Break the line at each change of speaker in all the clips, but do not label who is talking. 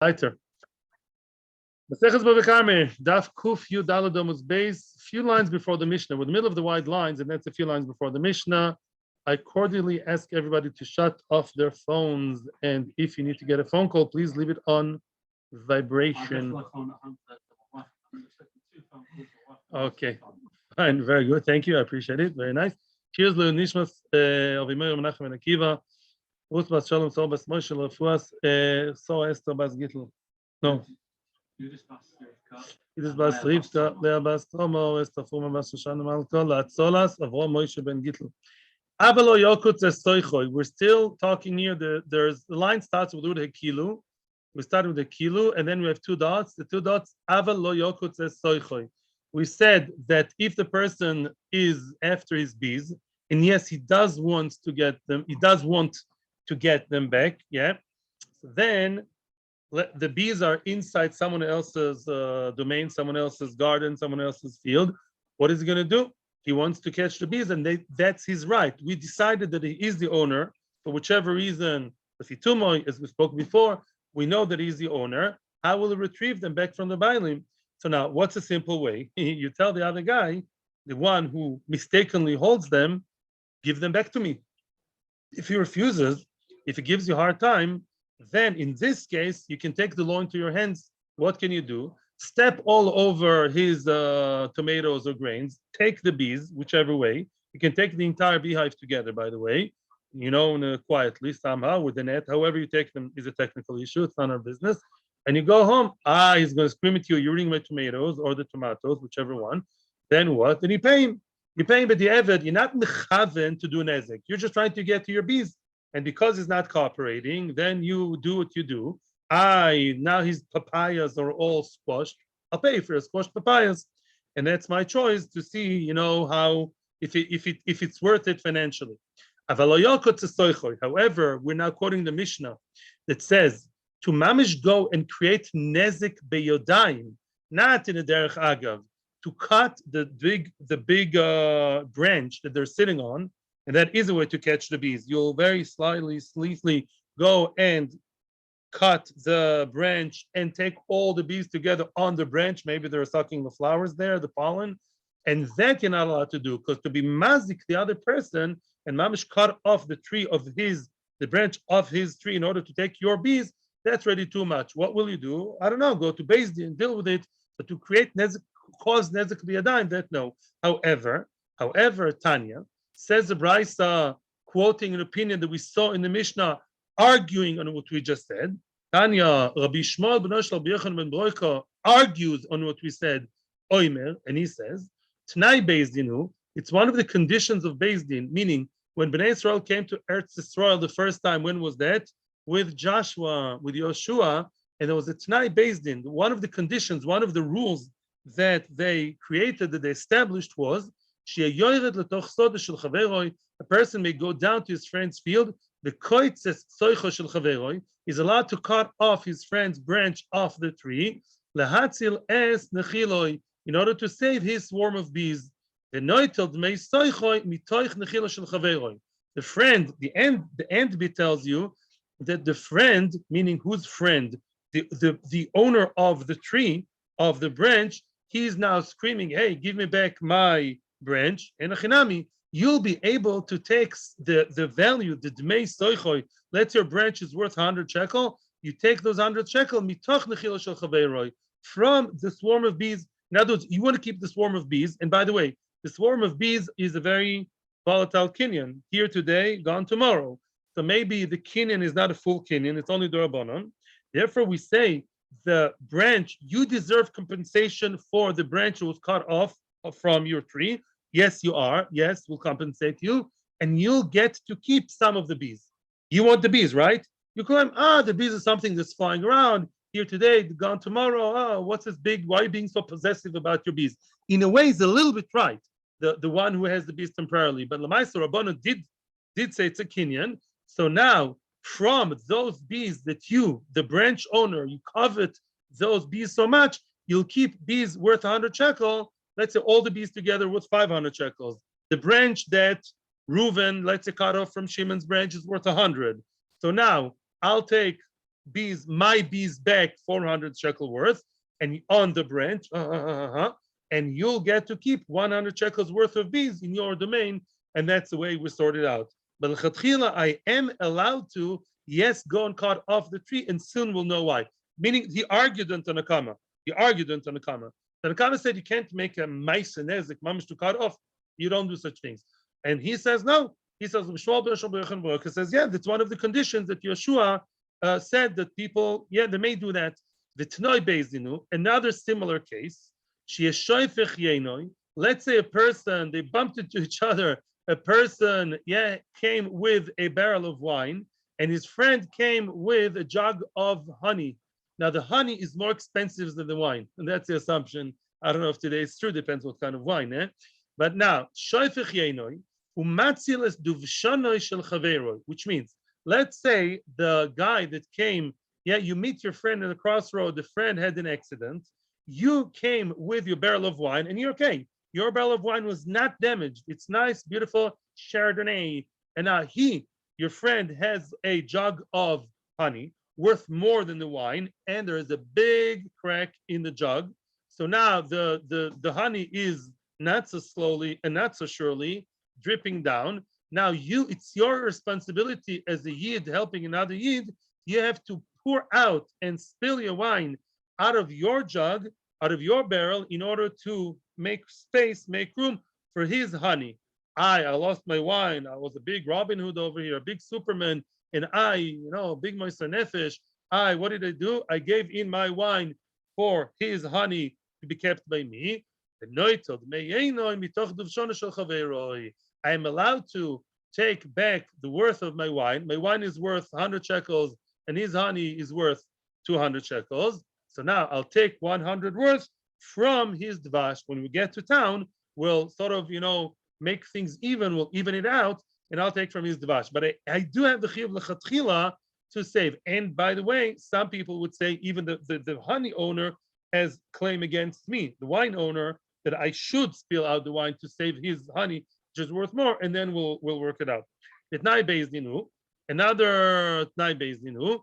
Weiter. Maseches Bava Kama, Daf Kuf Yud Daled Amud base, few lines before the Mishnah. We're in the middle of the wide lines, and that's a few lines before the Mishnah. I cordially ask everybody to shut off their phones, and if you need to get a phone call, please leave it on vibration. Okay, fine, very good. Thank you. I appreciate it. Very nice. Cheers, Leonishmas of Imir Menachem and Akiva. Usbas Shalom Sol Bas Moshe Lefuas So Esther Bas Gittel. No. Yudis Bas Rivka, Lea Bas Tomo, Esther Fuma Bas Shoshana Malkol, Atzolas, Avrom Moshe Ben Gittel. Avalo Yokut Soichoi. We're still talking here. The line starts with the Kilu. We start with the Kilu, and then we have two dots. The two dots, Avalo Yokut Soichoi. We said that if the person is after his bees, and yes, he does want to get them, back, yeah. So then the bees are inside someone else's domain, someone else's garden, someone else's field. What is he going to do? He wants to catch the bees, and that's his right. We decided that he is the owner for whichever reason. As we spoke before, we know that he's the owner. How will he retrieve them back from the bailim? So now, what's a simple way? You tell the other guy, the one who mistakenly holds them, give them back to me. If he refuses, if he gives you a hard time, then in this case, you can take the law into your hands. What can you do? Step all over his tomatoes or grains, take the bees, whichever way. You can take the entire beehive together, by the way, quietly, somehow, with the net. However you take them is a technical issue. It's not our business. And you go home, he's going to scream at you, you're eating my tomatoes or the tomatoes, whichever one. Then what? Then you pay him. You pay him, but the Eved, you're not mechaven to do nezek. You're just trying to get to your bees. And because he's not cooperating, then you do what you do. Now his papayas are all squashed. I'll pay for squashed papayas. And that's my choice to see, how, if it's worth it financially. However, we're now quoting the Mishnah that says, to mamish go and create nezik beyodayim, not in a derech agav, to cut the big branch that they're sitting on, and that is a way to catch the bees. You'll very sleathily go and cut the branch and take all the bees together on the branch. Maybe they're sucking the flowers there, the pollen, and that you're not allowed to do, because to be mazik the other person and mamish cut off the branch of his tree in order to take your bees, that's already too much. What will you do? I don't know. Go to Beis Din and deal with it. But to create nezik, cause nezik biyadayim, that no. However, Tanya says the Brisa, quoting an opinion that we saw in the Mishnah, arguing on what we just said. Tanya, Rabbi Shmuel ben Yochanan ben Broika argues on what we said. Oimer, and he says, Tnai Beis Dinu. It's one of the conditions of Beis Din, meaning when Bnei Israel came to Eretz Yisrael the first time. When was that? With Joshua, with Yoshua, and there was a Tnai Beis Din. One of the conditions, one of the rules that they created, that they established was, a person may go down to his friend's field, the koitzes soicho shel chaveroi is allowed to cut off his friend's branch off the tree, lehatzil es nechiloi, in order to save his swarm of bees. The noitel dmei soichoi mitoich nechilo shel chaveroi. The friend, the end bit tells you that the friend, meaning whose friend, the owner of the tree, of the branch, he's now screaming, hey, give me back my branch, and achinami, you'll be able to take the value, the dmei soichoi. Let's your branch is worth 100 shekel, you take those 100 shekel, mitoch nechilo shel chaveroi, from the swarm of bees. In other words, you want to keep the swarm of bees, and by the way, the swarm of bees is a very volatile kinyan, here today, gone tomorrow. So maybe the kinyan is not a full kinyan, it's only d'Rabbanan. Therefore, we say the branch, you deserve compensation for the branch that was cut off from your tree. Yes, you are. Yes, we'll compensate you. And you'll get to keep some of the bees. You want the bees, right? You claim, the bees is something that's flying around here today, gone tomorrow. What's this big? Why are you being so possessive about your bees? In a way, it's a little bit right, the one who has the bees temporarily. But Lamaisa Rabbanan did say it's a kinyan. So now, from those bees that the branch owner, you covet those bees so much, you'll keep bees worth 100 shekel. Let's say all the bees together worth 500 shekels. The branch that Reuven, let's say, cut off from Shimon's branch is worth 100. So now I'll take bees, my bees back 400 shekel worth, and on the branch, and you'll get to keep 100 shekels worth of bees in your domain, and that's the way we sort it out. But l'chatchila, I am allowed to, yes, go and cut off the tree, and soon we'll know why. Meaning, he argued on Tanakama. He argued on Tanakama. Tanakama said you can't make a ma'aser nezik, mamish, to cut off. You don't do such things. And he says no. He says, he says, yeah, that's one of the conditions that Yeshua said that people, yeah, they may do that. The Tnoi Bezdinu, another similar case, let's say a person, they bumped into each other, a person, yeah, came with a barrel of wine, and his friend came with a jug of honey. Now, the honey is more expensive than the wine, and that's the assumption. I don't know if today it's true, depends what kind of wine, eh? But now, which means, let's say the guy that came, yeah, you meet your friend in the crossroad, the friend had an accident, you came with your barrel of wine, and you're okay. Your barrel of wine was not damaged. It's nice, beautiful Chardonnay. And now your friend, has a jug of honey worth more than the wine, and there is a big crack in the jug. So now the honey is not so slowly and not so surely dripping down. Now it's your responsibility as a yid helping another yid. You have to pour out and spill your wine out of your jug, out of your barrel, in order to make space, make room for his honey. I lost my wine. I was a big Robin Hood over here, a big Superman, and big Meister Nefesh. What did I do? I gave in my wine for his honey to be kept by me. I am allowed to take back the worth of my wine. My wine is worth 100 shekels, and his honey is worth 200 shekels. So now I'll take 100 worth from his dvash. When we get to town, we'll sort of, make things even. We'll even it out, and I'll take from his dvash. But I do have the chiyuv lechatchila to save. And by the way, some people would say even the honey owner has claim against me, the wine owner, that I should spill out the wine to save his honey, which is worth more, and then we'll work it out. Another Tnai Bezdinu.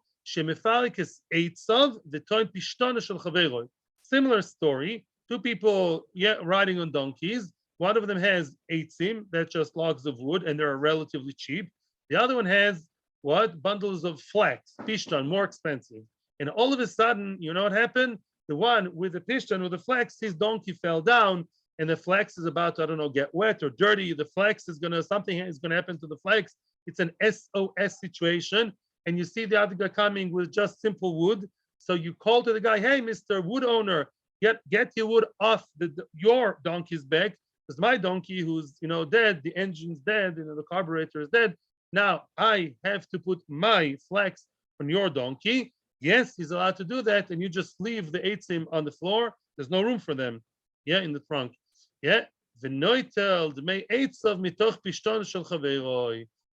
Similar story. Two people, riding on donkeys. One of them has eitzim, that's just logs of wood, and they're relatively cheap. The other one has what? Bundles of flax, pishtan, more expensive. And all of a sudden, you know what happened? The one with the pishtan, with the flax, his donkey fell down, and the flax is about to, get wet or dirty. The flax is something is gonna happen to the flax. It's an SOS situation. And you see the other guy coming with just simple wood. So you call to the guy, hey, Mr. Wood owner, get your wood off your donkey's back, because my donkey, who's dead, the engine's dead, the carburetor is dead. Now I have to put my flax on your donkey. Yes, he's allowed to do that, and you just leave the eitzim on the floor. There's no room for them, in the trunk.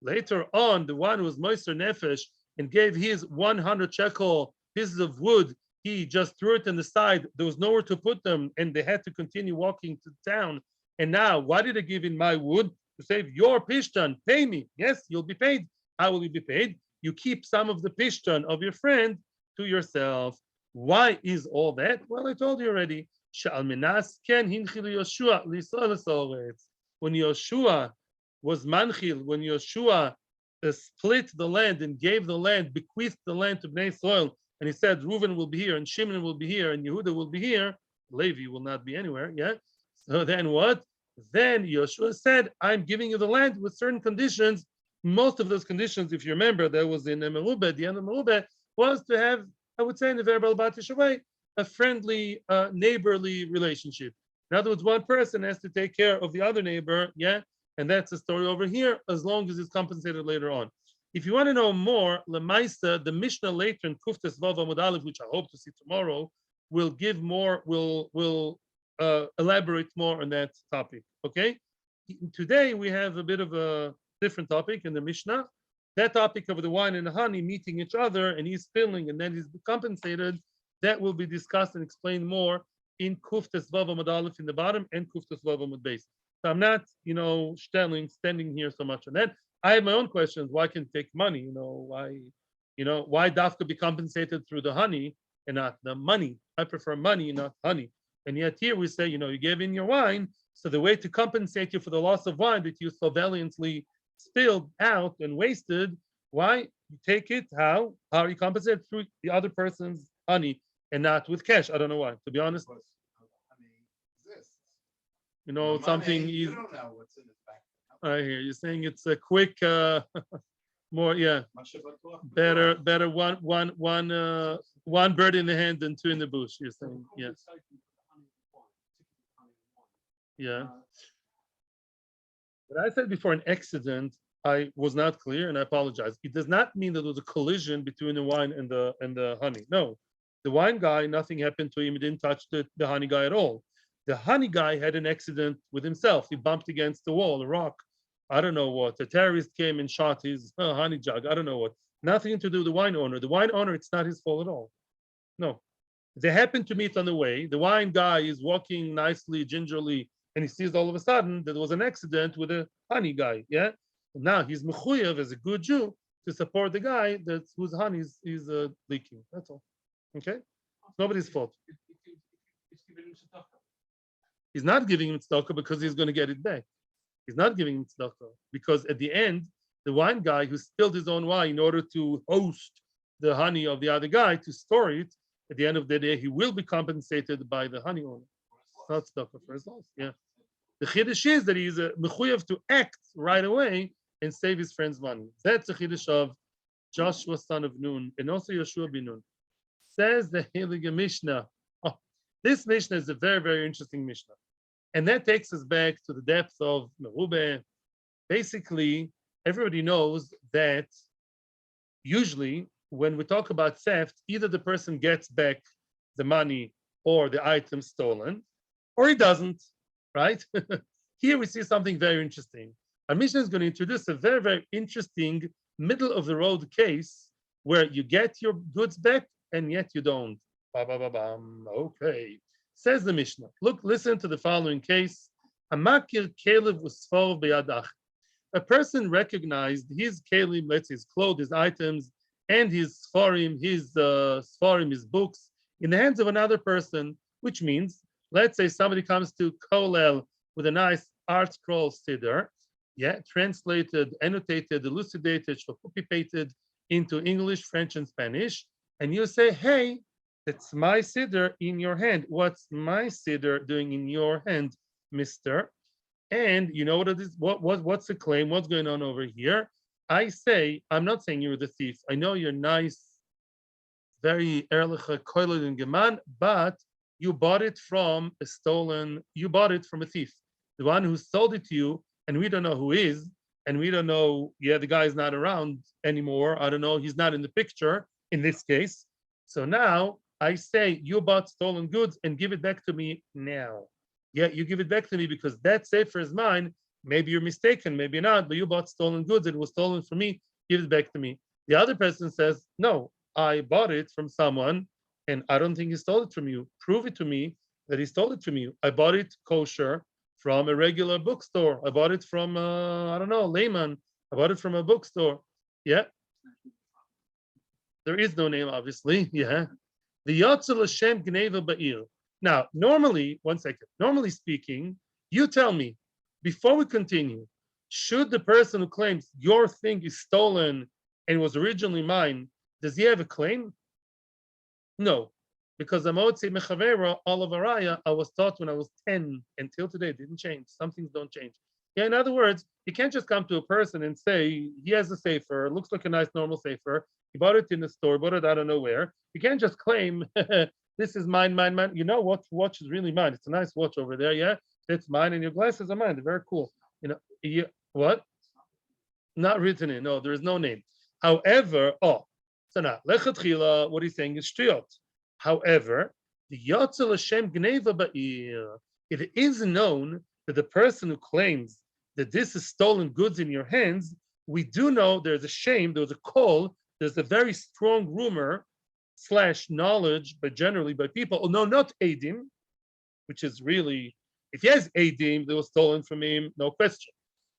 Later on, the one who was Meister Nefesh and gave his 100 shekel pieces of wood, he just threw it on the side. There was nowhere to put them, and they had to continue walking to town. And now, why did I give in my wood? To save your pishtan, pay me. Yes, you'll be paid. How will you be paid? You keep some of the pishtan of your friend to yourself. Why is all that? Well, I told you already. When Yoshua was manchil, when Yoshua split the land and gave the land, bequeathed the land to Bnei Israel, and he said, Reuven will be here, and Shimon will be here, and Yehuda will be here, Levi will not be anywhere, So then what? Then Yoshua said, I'm giving you the land with certain conditions. Most of those conditions, if you remember, that was in Merubah, the end of Merubah, was to have, I would say in the verbal way, a friendly, neighborly relationship. In other words, one person has to take care of the other neighbor, and that's the story over here, as long as it's compensated later on. If you want to know more, Lemaisa, the Mishnah later in Kuftes Vav Amud Aleph, which I hope to see tomorrow, will give more, will elaborate more on that topic. Okay. Today we have a bit of a different topic in the Mishnah. That topic of the wine and the honey meeting each other, and he's spilling, and then he's compensated. That will be discussed and explained more in Kuftes Vav Amud Aleph in the bottom and Kuftes Vav Amud Beis. So I'm not, standing here so much on that. I have my own questions. Why can it take money? Why Why dafka be compensated through the honey and not the money? I prefer money, not honey. And yet here we say, you gave in your wine, so the way to compensate you for the loss of wine that you so valiantly spilled out and wasted, why? You take it, how? How you compensate? Through the other person's honey and not with cash. I don't know why, to be honest. Something
you don't know what's in his back.
I hear you're saying it's a quick more, yeah, better one bird in the hand than two in the bush. You're saying, yes, yeah. What I said before, an accident, I was not clear, and I apologize. It does not mean that there was a collision between the wine and the honey. No, the wine guy, nothing happened to him. He didn't touch the honey guy at all. The honey guy had an accident with himself. He bumped against the wall, a rock. I don't know what. A terrorist came and shot his honey jug. I don't know what. Nothing to do with the wine owner. The wine owner, it's not his fault at all. No. They happen to meet on the way. The wine guy is walking nicely, gingerly, and he sees all of a sudden that there was an accident with a honey guy. Yeah. And now he's mechuyev as a good Jew to support the guy whose honey is leaking. That's all. Okay. It's nobody's fault. He's not giving him tzedakah because he's going to get it back. He's not giving him tzedakah because at the end, the wine guy who spilled his own wine in order to host the honey of the other guy to store it, at the end of the day, he will be compensated by the honey owner. It's not tzedakah for his loss. Yeah. The chiddush is that he's a mechuyev to act right away and save his friend's money. That's the chiddush of Joshua son of Nun and also Yeshua bin Nun. Says the Heilige Mishnah. Oh, this Mishnah is a very, very interesting Mishnah. And that takes us back to the depth of Merubah. Basically, everybody knows that usually when we talk about theft, either the person gets back the money or the item stolen, or he doesn't, right? Here we see something very interesting. Our Mishnah is going to introduce a very, very interesting middle of the road case where you get your goods back and yet you don't. Okay. Says the Mishnah. Look, listen to the following case. A person recognized his kelim, let's say his clothes, his items, and his sfarim, his books, in the hands of another person, which means, let's say somebody comes to Kolel with a nice art scroll siddur, yeah, translated, annotated, elucidated, copy-pasted into English, French, and Spanish, and you say, hey, it's my siddur in your hand. What's my siddur doing in your hand, mister? And you know what it is? What's the claim? What's going on over here? I say, I'm not saying you're the thief. I know you're nice, very ehrliche, koiled and geman, but you bought it from you bought it from a thief. The one who sold it to you, and we don't know who is, and we don't know, yeah, the guy is not around anymore. I don't know, he's not in the picture in this case. So now I say you bought stolen goods and give it back to me now. Yeah, you give it back to me because that sefer is mine. Maybe you're mistaken, maybe not, but you bought stolen goods. It was stolen from me. Give it back to me. The other person says, no, I bought it from someone and I don't think he stole it from you. Prove it to me that he stole it from you. I bought it kosher from a regular bookstore. I bought it from, I don't know, layman. I bought it from a bookstore. Yeah. There is no name, obviously. Yeah. The Yotzel Hashem Gneva Ba'ir. Now, normally, one second, normally speaking, you tell me, before we continue, should the person who claims your thing is stolen and was originally mine, does he have a claim? No, because Amotzi Mechavera, Olavaraya, I was taught when I was 10 until today, it didn't change. Some things don't change. Yeah, in other words, you can't just come to a person and say, he has a sefer, looks like a nice normal sefer, he bought it in the store, bought it I don't know where. You can't just claim, this is mine, mine, mine. You know what watch is really mine. It's a nice watch over there, yeah? It's mine, and your glasses are mine. They're very cool. What? Not written in. No, there is no name. However, so now, lechatchila, what he's saying is shtiyot. However, the Yotzel Hashem Gneva Ba'ir, it is known that the person who claims that this is stolen goods in your hands, we do know there's a shame, there's a call, there's a very strong rumor / knowledge, but generally by people, no, not Adim, which is really, if he has Adim, they was stolen from him, no question.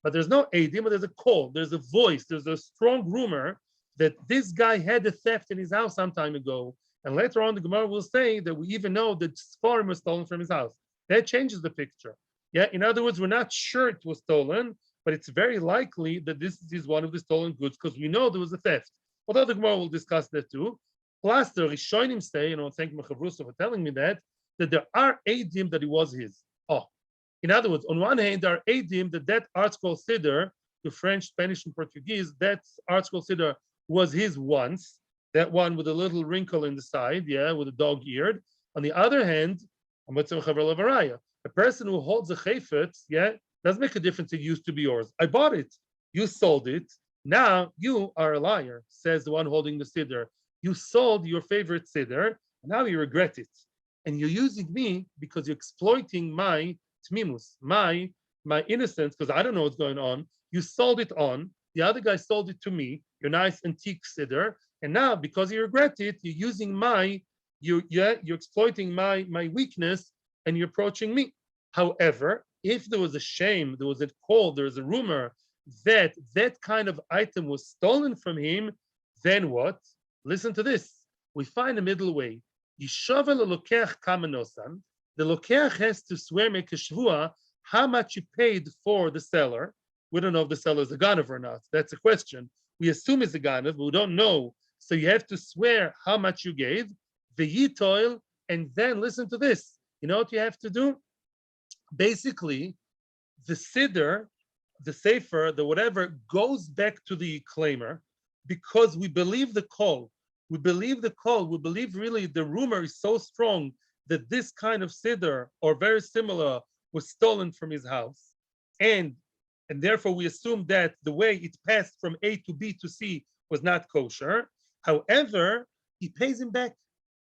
But there's no Adim, but there's a call, there's a voice, there's a strong rumor that this guy had a theft in his house some time ago. And later on, the Gemara will say that we even know that Sforim was stolen from his house. That changes the picture. Yeah, in other words, we're not sure it was stolen, but it's very likely that this is one of the stolen goods because we know there was a theft. Although the Gemara will discuss that too. Plus, the Rishonim say, and I thank Mechavrusa for telling me that there are Eidim that it was his. Oh, in other words, on one hand, there are Eidim that article Siddur, the French, Spanish, and Portuguese, that article Siddur was his once, that one with a little wrinkle in the side, yeah, with a dog-eared. On the other hand, a person who holds a chayfetz, yeah, doesn't make a difference. It used to be yours. I bought it. You sold it. Now you are a liar, says the one holding the siddur. You sold your favorite siddur. Now you regret it. And you're using me because you're exploiting my tmimus, my innocence, because I don't know what's going on. You sold it on. The other guy sold it to me, your nice antique siddur. And now, because you regret it, you're using you're exploiting my weakness, and you're approaching me. However, if there was a shame, there was a call, there was a rumor that kind of item was stolen from him, then what? Listen to this. We find a middle way. Yishovel lokeach kamanosan. The lokeach has to swear, make a shvua, how much you paid for the seller. We don't know if the seller is a ganav or not. That's a question. We assume it's a ganav, but we don't know. So you have to swear how much you gave, the yitoil, and then listen to this. You know what you have to do? Basically, the siddur, the sefer, the whatever, goes back to the claimer because we believe the call. We believe the call. We believe really the rumor is so strong that this kind of siddur or very similar was stolen from his house. And therefore we assume that the way it passed from A to B to C was not kosher. However, he pays him back.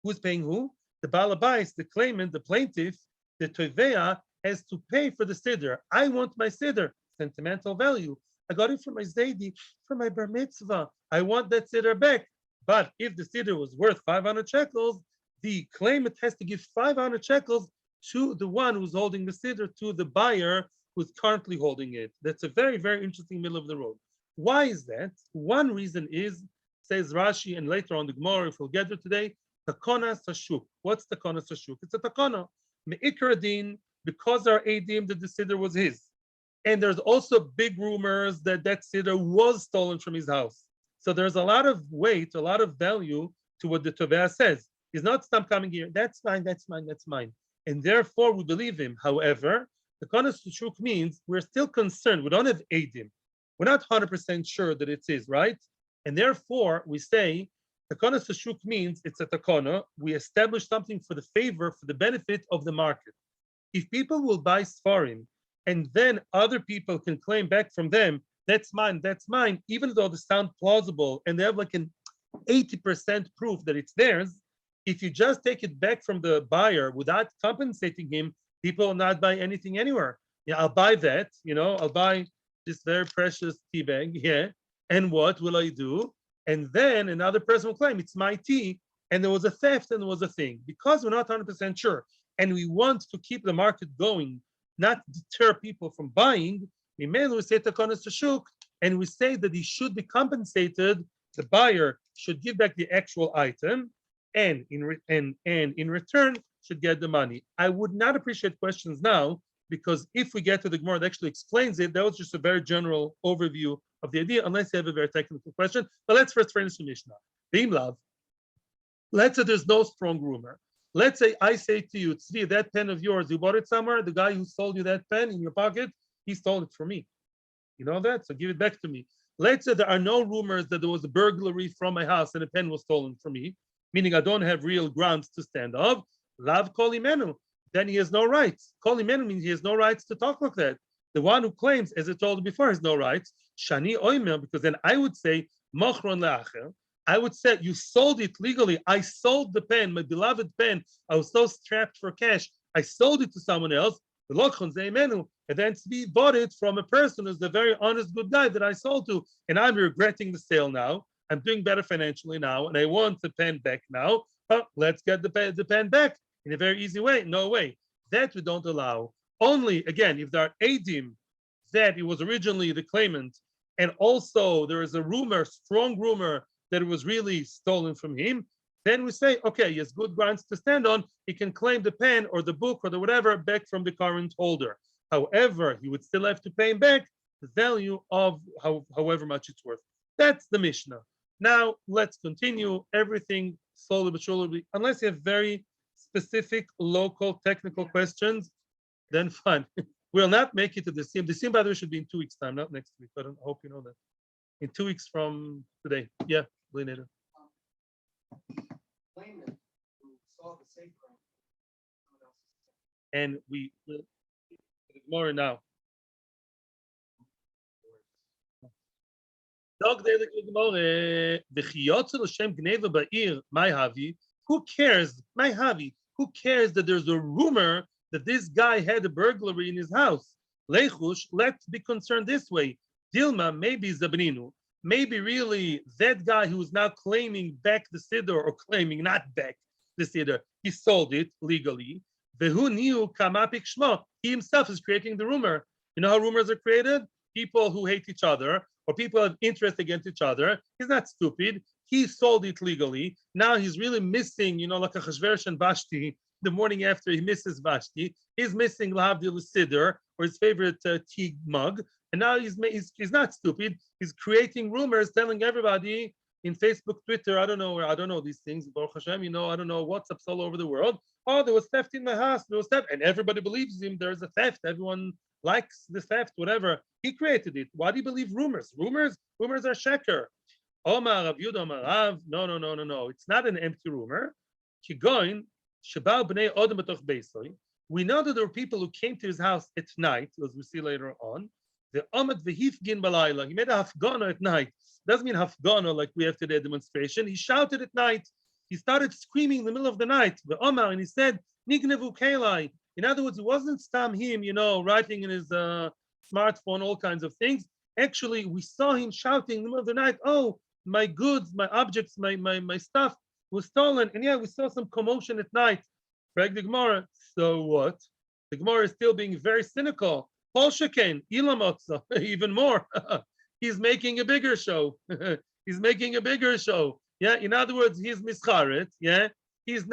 Who's paying who? The balabais, the claimant, the plaintiff, the toveya has to pay for the siddur. I want my siddur, sentimental value. I got it from my Zaidi, from my bar mitzvah. I want that siddur back. But if the siddur was worth 500 shekels, the claimant has to give 500 shekels to the one who's holding the siddur, to the buyer who's currently holding it. That's a very, very interesting middle of the road. Why is that? One reason is, says Rashi, and later on the Gemara, if we'll get there today, takona sashuk. What's takona sashuk? It's a takona. Me'ikar din, because there are edim that the siddur was his. And there's also big rumors that siddur was stolen from his house. So there's a lot of weight, a lot of value to what the Tovea says. He's not stop coming here, that's mine, that's mine, that's mine. And therefore we believe him. However, takona sashuk means we're still concerned. We don't have edim. We're not 100% sure that it's his, right? And therefore, we say, takona sashuk means it's a takona. We establish something for the favor, for the benefit of the market. If people will buy Sfarim, and then other people can claim back from them, that's mine, even though they sound plausible, and they have like an 80% proof that it's theirs, if you just take it back from the buyer without compensating him, people will not buy anything anywhere. Yeah, I'll buy that, I'll buy this very precious tea bag, yeah. And what will I do? And then another person will claim it's my tea, and there was a theft and there was a thing. Because we're not 100% sure, and we want to keep the market going, not deter people from buying, we say takona sashuk, and we say that he should be compensated. The buyer should give back the actual item, and in return should get the money. I would not appreciate questions now, because if we get to the Gemara that actually explains it, that was just a very general overview of the idea, unless you have a very technical question. But let's first finish the Mishnah. Being love. Let's say there's no strong rumor. Let's say I say to you, Tzvi, that pen of yours, you bought it somewhere. The guy who sold you that pen in your pocket, he stole it from me. You know that? So give it back to me. Let's say there are no rumors that there was a burglary from my house and a pen was stolen from me, meaning I don't have real grounds to stand of. Lav koli menu. Then he has no rights. Koli menu means he has no rights to talk like that. The one who claims, as I told you before, has no rights. Shani oimer, because then I would say, mochron le'acher. I would say, you sold it legally. I sold the pen, my beloved pen. I was so strapped for cash. I sold it to someone else. And then Tzvi bought it from a person who's the very honest, good guy that I sold to. And I'm regretting the sale now. I'm doing better financially now. And I want the pen back now. Oh, let's get the pen back in a very easy way. No way. That we don't allow. Only, again, if there are edim that it was originally the claimant, and also there is a rumor, strong rumor, that it was really stolen from him, then we say, okay, he has good grounds to stand on. He can claim the pen or the book or the whatever back from the current holder. However, he would still have to pay him back the value of however much it's worth. That's the Mishnah. Now let's continue everything slowly but surely. Unless you have very specific local technical questions, then fine. We'll not make it to the sim. The sim, by the way, should be in 2 weeks' time, not next week. I hope you know that. In 2 weeks from today. Yeah, later.
Claimant who saw the sacred,
And we will more now. Who cares? My Havi. Who cares that there's a rumor that this guy had a burglary in his house? Lechush, let's be concerned this way. Dilma, maybe Zabninu, maybe really that guy who is now claiming back the siddur or claiming not back the siddur, he sold it legally. Vehu knew kamapik shmo. He himself is creating the rumor. You know how rumors are created? People who hate each other or people have interest against each other. He's not stupid. He sold it legally. Now he's really missing, like a Chashverosh and Vashti. The morning after he misses Vashti, he's missing Lahavdil Siddur or his favorite tea mug. And now he's not stupid. He's creating rumors, telling everybody in Facebook, Twitter. I don't know these things. Baruch Hashem, I don't know WhatsApp's all over the world. Oh, there was theft in my house. There was theft, and everybody believes him. There's a theft. Everyone likes the theft. Whatever. He created it. Why do you believe rumors? Rumors are sheker. Omar Rav Yudah Omar Rav. No. It's not an empty rumor. Kigoin Shabal Bnei Odom B'toch Beisoy. We know that there were people who came to his house at night, as we see later on. The Amud v'hifgin balayla. He made a hafgana at night. Doesn't mean hafgana like we have today, a demonstration. He shouted at night. He started screaming in the middle of the night. The Omar, and he said, Nignevu Kelai. In other words, it wasn't stam him, writing in his smartphone, all kinds of things. Actually, we saw him shouting in the middle of the night, oh, my goods, my objects, my stuff was stolen. And yeah, we saw some commotion at night. Greg the Gemara, so what? The Gemara is still being very cynical. Paul Shekain, Ilamotza, even more. He's making a bigger show. He's making a bigger show. Yeah, in other words, he's mischaret. Yeah, he's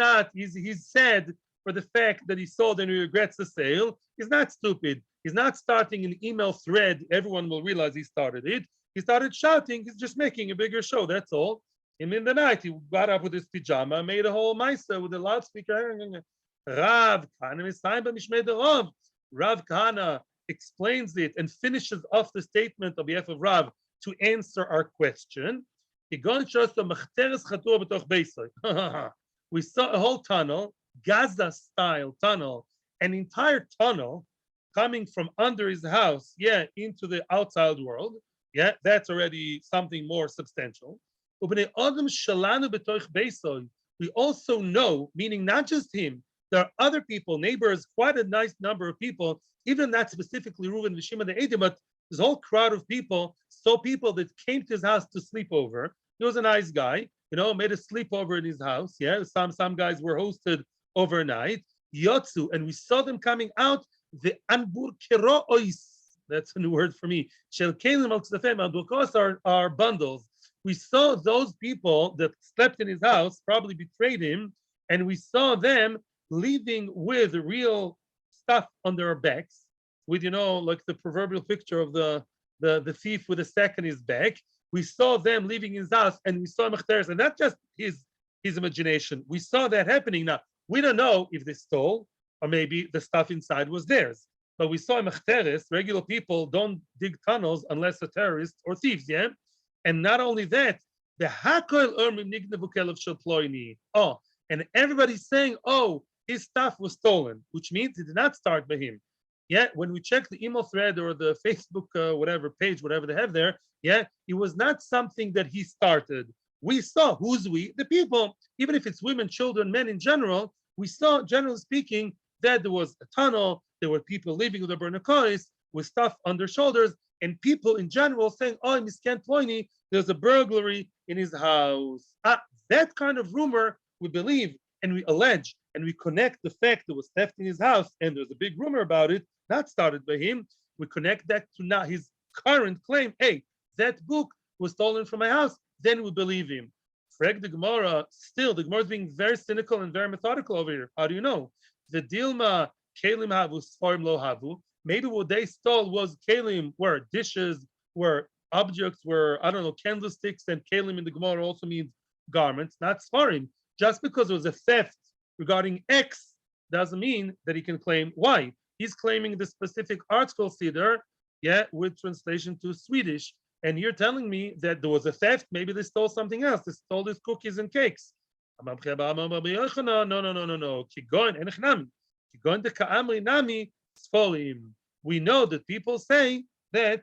sad for the fact that he sold and he regrets the sale. He's not stupid. He's not starting an email thread. Everyone will realize he started it. He started shouting. He's just making a bigger show. That's all. And in the night, he got up with his pajama, made a whole maisa with a loudspeaker. Rav Kahana, Rav Kahana explains it and finishes off the statement on behalf of Rav to answer our question. We saw a whole tunnel, Gaza-style tunnel, an entire tunnel coming from under his house, into the outside world. Yeah, that's already something more substantial. We also know, meaning not just him, there are other people, neighbors, quite a nice number of people, even not specifically Reuven Vishima the Edim, but this whole crowd of people, people that came to his house to sleep over. He was a nice guy, made a sleepover in his house. Yeah, some guys were hosted overnight. Yotsu, and we saw them coming out. The anbur kerois. That's a new word for me. Shel kelim al tzafem anburkos are bundles. We saw those people that slept in his house, probably betrayed him, and we saw them leaving with real stuff on their backs, with like the proverbial picture of the thief with a sack on his back. We saw them leaving his house, and we saw Machteres, and not just his imagination. We saw that happening. Now we don't know if they stole or maybe the stuff inside was theirs, but we saw Machteres. Regular people don't dig tunnels unless they're terrorists or thieves. Yeah, and not only that, the Hakoil Nignevu Kelev Shel Ploini. Oh, and everybody's saying, oh, his stuff was stolen, which means it did not start by him. Yeah, when we check the email thread or the Facebook whatever page, whatever they have there, it was not something that he started. We saw, who's we? The people, even if it's women, children, men in general, we saw, generally speaking, that there was a tunnel, there were people living with a bernakois, with stuff on their shoulders, and people in general saying, oh, Miskan Ploini, there's a burglary in his house. That kind of rumor we believe and we allege and we connect the fact there was theft in his house and there's a big rumor about it, not started by him. We connect that to now his current claim. Hey, that book was stolen from my house. then we believe him. Frag the Gemara, still, the Gemara is being very cynical and very methodical over here. How do you know? The Dilma, Kalim Havu, Sfarim Lo Havu. Maybe what they stole was Kalim, were dishes, were objects, were, I don't know, candlesticks, and Kalim in the Gemara also means garments, not Sfarim. Just because it was a theft regarding X doesn't mean that he can claim Y. He's claiming the specific article Siddur, yeah, with translation to Swedish. And you're telling me that there was a theft, maybe they stole something else. They stole these cookies and cakes. No. We know that people say that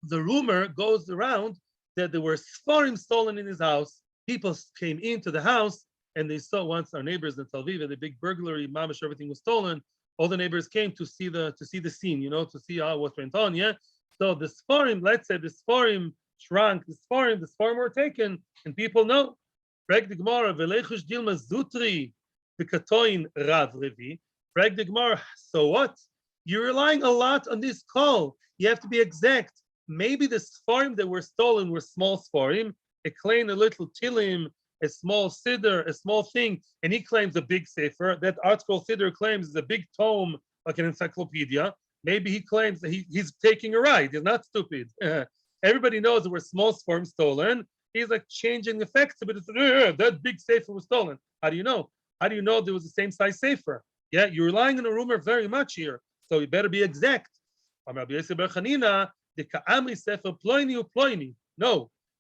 the rumor goes around that there were Sfarim stolen in his house. People came into the house and they saw once our neighbors in Tel Aviv, the big burglary, mamash, everything was stolen. All the neighbors came to see the scene, to see what went on. Yeah. So the Sfarim, let's say the Sfarim shrunk, the Sfarim were taken, and people know. Frag the Gemara, Velechush Dilma Zutri, the Katoin Rav Revi. Frag the Gemara, so what? You're relying a lot on this call. You have to be exact. Maybe the Sfarim that were stolen were small Sfarim. They claim a little Tilim, a small Siddur, a small thing, and he claims a big Sefer. That article Siddur claims is a big tome, like an encyclopedia. Maybe he claims that he's taking a ride. He's not stupid. Everybody knows there were small Sfarim stolen. He's like changing the facts a bit. That big Sefer was stolen. How do you know? How do you know there was the same size Sefer? Yeah, you're relying on a rumor very much here. So you better be exact. No,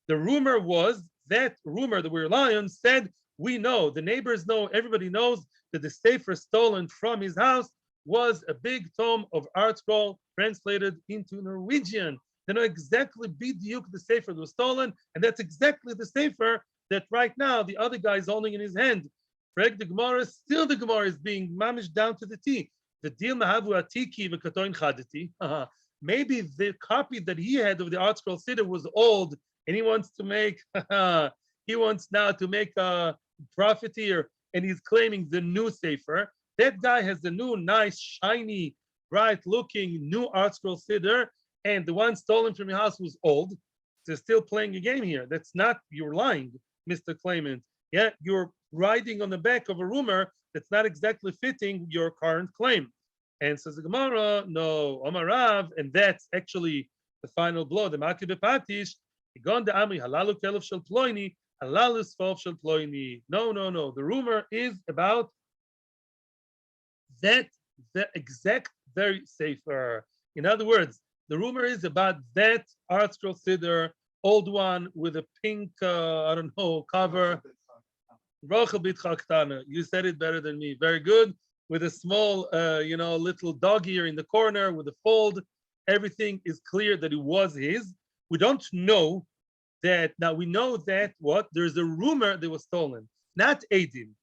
the rumor was that rumor that we rely on said, we know, the neighbors know, everybody knows that the Sefer stolen from his house was a big tome of art scroll translated into Norwegian. They know exactly b'diuk the Sefer that was stolen, and that's exactly the Sefer that right now the other guy is holding in his hand. Frag the Gemara, still the Gemara is being mamish down to the T. The deal mahavu atiki v'katoin chadati. Maybe the copy that he had of the art scroll Siddur was old, and he wants to make, he wants now to make a profiteer, and he's claiming the new Sefer. That guy has the new, nice, shiny, bright-looking new art scroll Siddur, and the one stolen from your house was old. They're still playing a game here. That's not, you're lying, Mr. Claimant. Yeah, you're riding on the back of a rumor that's not exactly fitting your current claim. And says the Gemara, no, Omar Rav, and that's actually the final blow. The Maki Bepatish, Igon de Amri, Halalu Kelef Shel Ploini, Halalu Sfov Shel Ploini. No. The rumor is about that the exact very Sefer. In other words, the rumor is about that art scroll Siddur, old one with a pink, I don't know, cover. Rochel B'Tcha Ktana. You said it better than me. Very good. With a small, little dog ear in the corner with a fold. Everything is clear that it was his. We don't know that. Now we know that what? There's a rumor that was stolen, not Adim.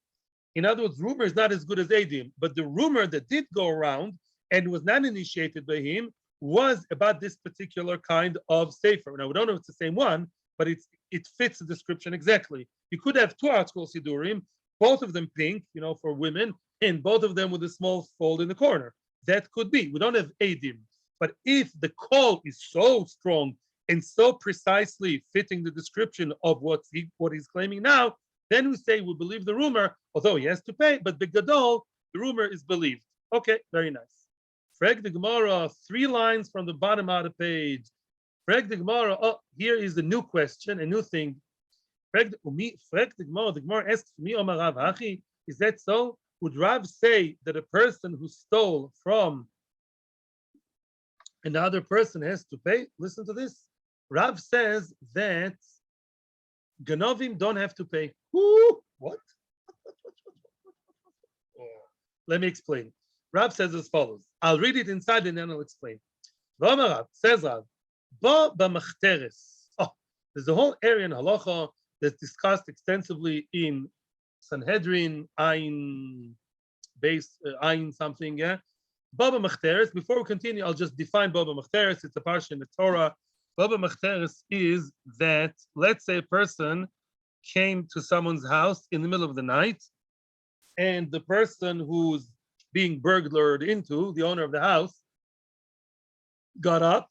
In other words, rumor is not as good as Adim, but the rumor that did go around and was not initiated by him was about this particular kind of Sefer. Now we don't know if it's the same one, but it fits the description exactly. You could have two articles Sidurim, both of them pink, for women, and both of them with a small fold in the corner. That could be. We don't have Adim. But if the call is so strong and so precisely fitting the description of what he's claiming now, then we say we believe the rumor, although he has to pay, but Begadol, the rumor is believed. Okay, very nice. Frag the Gemara, 3 lines from the bottom of the page. Frag the Gemara, here is the new question, a new thing. Frag the Gemara asks me, Omar Rav Hachi, is that so? Would Rav say that a person who stole from another person has to pay? Listen to this. Rav says that Ganovim don't have to pay. Woo! What? Let me explain. Rav says as follows. I'll read it inside and then I'll explain. Rav says Rav, Ba b'machteres. There's a whole area in halacha that's discussed extensively in Sanhedrin, Ayin something, yeah. Bava Machteres. Before we continue, I'll just define Bava Machteres. It's a parsha in the Torah. Bava Machteres is that, let's say a person came to someone's house in the middle of the night, and the person who's being burglared into, the owner of the house, got up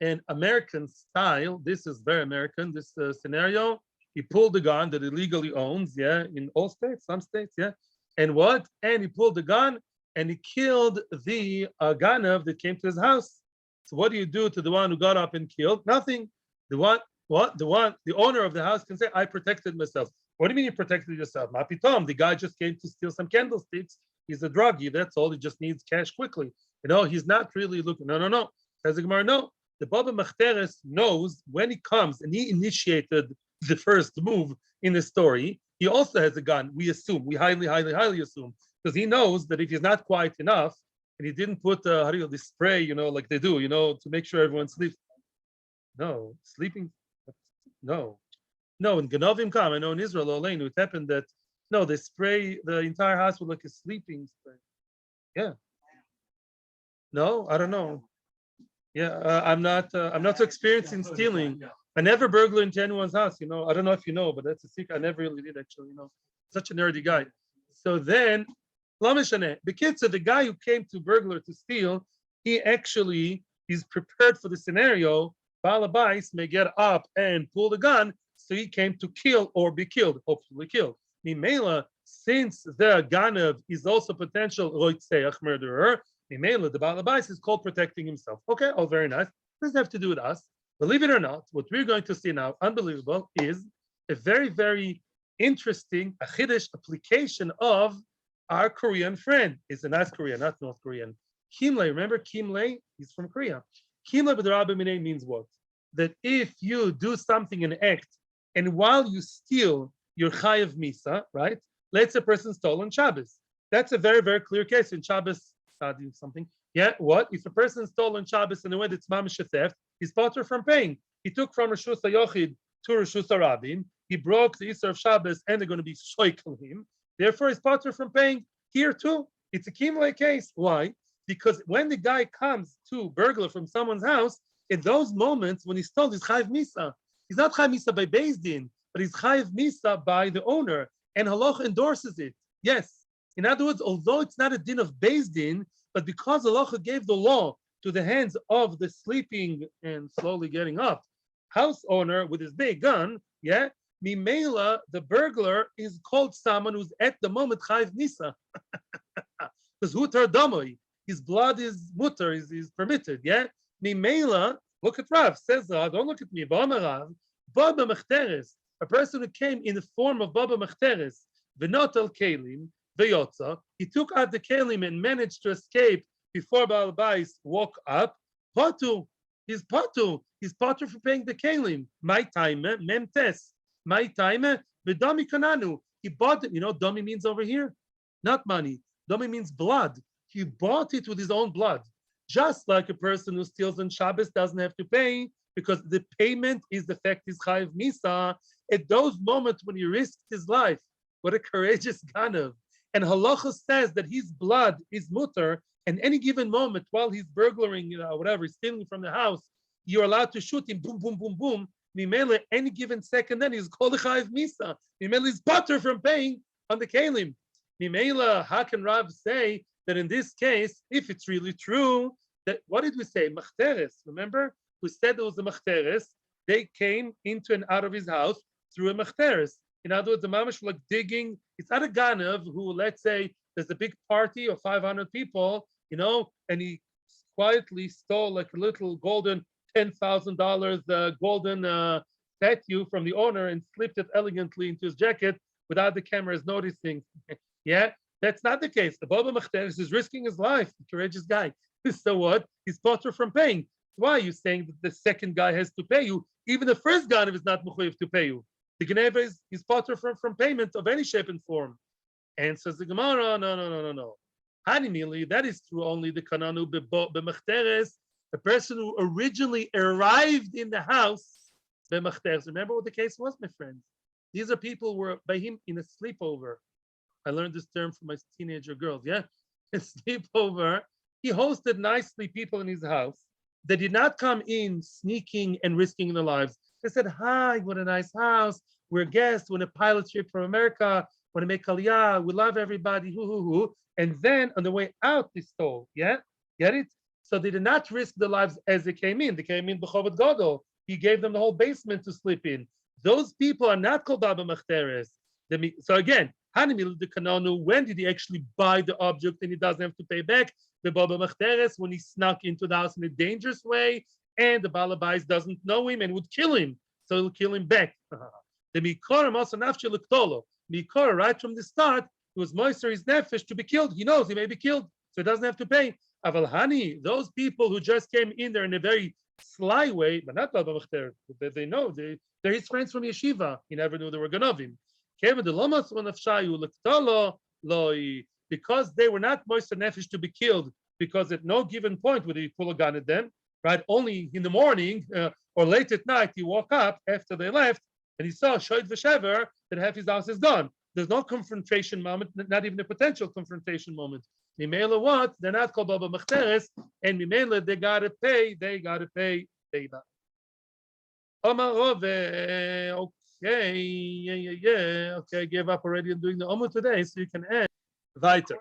And American style, this is very American, this scenario. He pulled the gun that he legally owns, yeah, in all states, some states, yeah. And what? And he pulled the gun and he killed the Ganav that came to his house. So what do you do to the one who got up and killed? Nothing. The one, what? The owner of the house can say, I protected myself. What do you mean you protected yourself? Mapitom, the guy just came to steal some candlesticks. He's a druggie. That's all. He just needs cash quickly. He's not really looking. No. Says the Gemara, no. The Baba Machteres knows when he comes and he initiated the first move in the story. He also has a gun. We assume, we highly assume, because he knows that if he's not quiet enough and he didn't put the spray, like they do, to make sure everyone sleeps. No, sleeping. No. In Ganovim Kam, I know in Israel, Oleinu, it happened that they spray the entire house with like a sleeping spray. Yeah. No, I don't know. Yeah, I'm not so experienced in stealing. I never burglar into anyone's house. I don't know if you know, but that's a secret. I never really did actually. Such a nerdy guy. So then, the kid said the guy who came to burglar to steal, he's prepared for the scenario. Balabais may get up and pull the gun, so he came to kill or be killed, hopefully killed. Mimela, since the Ganav is also potential roitzeach murderer, Mimela, the Balabais is called protecting himself. Okay, very nice. Doesn't have to do with us. Believe it or not, what we're going to see now, unbelievable, is a very, very interesting Chiddush application of our Korean friend. It's a nice Korean, not North Korean. Kimle, remember Kimle? He's from Korea. Kimle b'derabba minei means what? That if you do something, an act, and while you steal, you're chayav misa, right? Let's say a person stole on Shabbos. That's a very, very clear case in Shabbos. Something. Yeah, what? If a person stole on Shabbos in a way that's mamish theft, he's potter from paying. He took from Rishus HaYochid to Rishus HaRabim. He broke the Isser of Shabbos, and they're going to be shoikel him. Therefore, he's potter from paying. Here too, it's a kimle case. Why? Because when the guy comes to burglar from someone's house, in those moments when he stole, he's chayiv misa. He's not chayiv misa by Beis Din, but he's chayiv misa by the owner, and Halach endorses it. Yes. In other words, although it's not a din of Beis Din, but because Halacha gave the law to the hands of the sleeping and slowly getting up house owner with his big gun, yeah, Mimela, the burglar, is called someone who's at the moment chayiv misa. Because hutar damoi, his blood is mutter, is permitted, yeah? Mimela, look at Rav, says don't look at me, Rav, Baba Machteres, a person who came in the form of Baba Machteres, Venot al Kelim, he took out the kelim and managed to escape before Baal Bais woke up. Patu, he's patu for paying the kelim. My time, memtes. My time, v'dami kananu. He bought it. Dami means over here, not money. Dami means blood. He bought it with his own blood. Just like a person who steals on Shabbos doesn't have to pay because the payment is the fact is chayiv misa. At those moments when he risked his life, what a courageous ganav. And Halacha says that his blood is mutter, and any given moment while he's burglaring, whatever, stealing from the house, you're allowed to shoot him, boom, boom, boom, boom. Mimele, any given second, then he's called a chayiv misa. Mimele is butter from paying on the kelim. Mimele, how can Rav say that in this case, if it's really true, that what did we say? Machteres, remember? We said there was a machteres. They came into and out of his house through a machteres. In other words, the mamash were like digging. It's not a ganav who, let's say, there's a big party of 500 people, and he quietly stole like a little golden $10,000 golden statue from the owner and slipped it elegantly into his jacket without the cameras noticing. Yeah, that's not the case. The Baba Machteres is risking his life, the courageous guy. So what? He's potter from paying. Why are you saying that the second guy has to pay you? Even the first ganav is not mechuyev to pay you. The Geneva is potter from payment of any shape and form. And says the Gemara, no. Hanimili, that is true only the Kananu b'machteres, the person who originally arrived in the house, b'machteres. Remember what the case was, my friends? These are people who were by him in a sleepover. I learned this term from my teenager girls, yeah? A sleepover. He hosted nicely people in his house. They did not come in sneaking and risking their lives. They said, hi, what a nice house. We're guests. We're on a pilot trip from America. Want to make aliyah. We love everybody. And then on the way out, they stole. Yeah? Get it? So they did not risk their lives as they came in. They came in b'chovot gadol. He gave them the whole basement to sleep in. Those people are not called Baba Machteres. So again, Hanimil de Kananu, when did he actually buy the object and he doesn't have to pay back? The Baba Machteres, when he snuck into the house in a dangerous way, and the Balabais doesn't know him and would kill him. So he'll kill him back. The Mikorim also nafshe l'ktolo. Mikor, right from the start, it was moister his nefesh to be killed. He knows he may be killed, so he doesn't have to pay. Avalhani, those people who just came in there in a very sly way, but not Baba Machter, they know they're his friends from yeshiva. He never knew they were Ganovim. Because they were not moister nefesh to be killed, because at no given point would he pull a gun at them, right? Only in the morning or late at night, he woke up after they left and he saw Shoid Veshever that half his house is gone. There's no confrontation moment, not even a potential confrontation moment. Mimela what? They're not called Baba Machteres, and Mimela they gotta pay. Omar Rove, okay, yeah. Okay, I gave up already on doing the Omar today, so you can add weiter.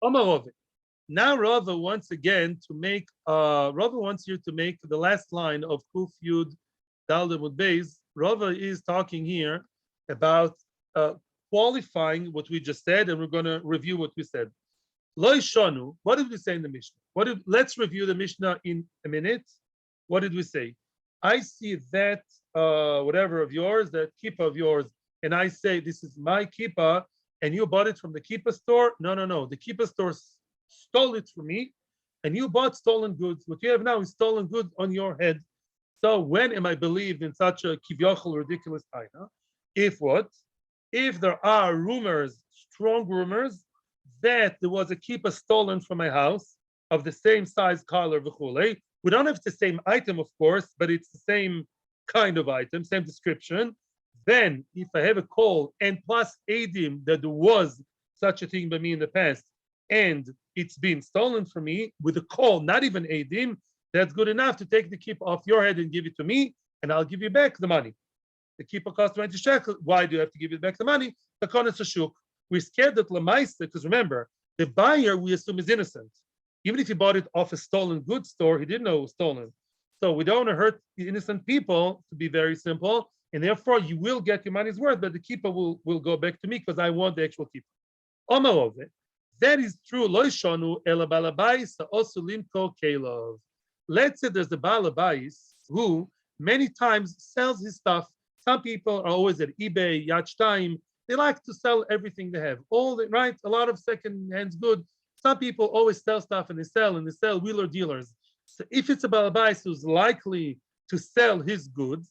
Omar Rove. Now Rava wants again to make. Rava wants you to make the last line of Kuf Yud Daldemud Beis. Rava is talking here about qualifying what we just said, and we're going to review what we said. Lo Shonu. What did we say in the Mishnah? Let's review the Mishnah in a minute. What did we say? I see that whatever of yours, that kippah of yours, and I say this is my kippah, and you bought it from the kippah store. No. The kippah store stole it from me, and you bought stolen goods. What you have now is stolen goods on your head. So when am I believed in such a kivyochel ridiculous taina? If what? If there are rumors, strong rumors, that there was a kippah stolen from my house of the same size, color, v'chule. We don't have the same item, of course, but it's the same kind of item, same description. Then, if I have a call and plus adim that there was such a thing by me in the past, and it's been stolen from me with a call, not even adim, that's good enough to take the kippah off your head and give it to me, and I'll give you back the money. The kippah costs 20 shekels. Why do you have to give it back the money? Takonis hashuk. We're scared that lemaisa, because remember, the buyer we assume is innocent. Even if he bought it off a stolen goods store, he didn't know it was stolen. So we don't want to hurt the innocent people, to be very simple, and therefore you will get your money's worth, but the kippah will go back to me because I want the actual kippah. Omar of it. That is true. Lo shonu ela balabais also limko kelov. Let's say there's a balabais who many times sells his stuff. Some people are always at eBay, Yachtaim. They like to sell everything they have. Right? A lot of second-hand goods. Some people always sell stuff and they sell wheeler dealers. So if it's a balabais who's likely to sell his goods,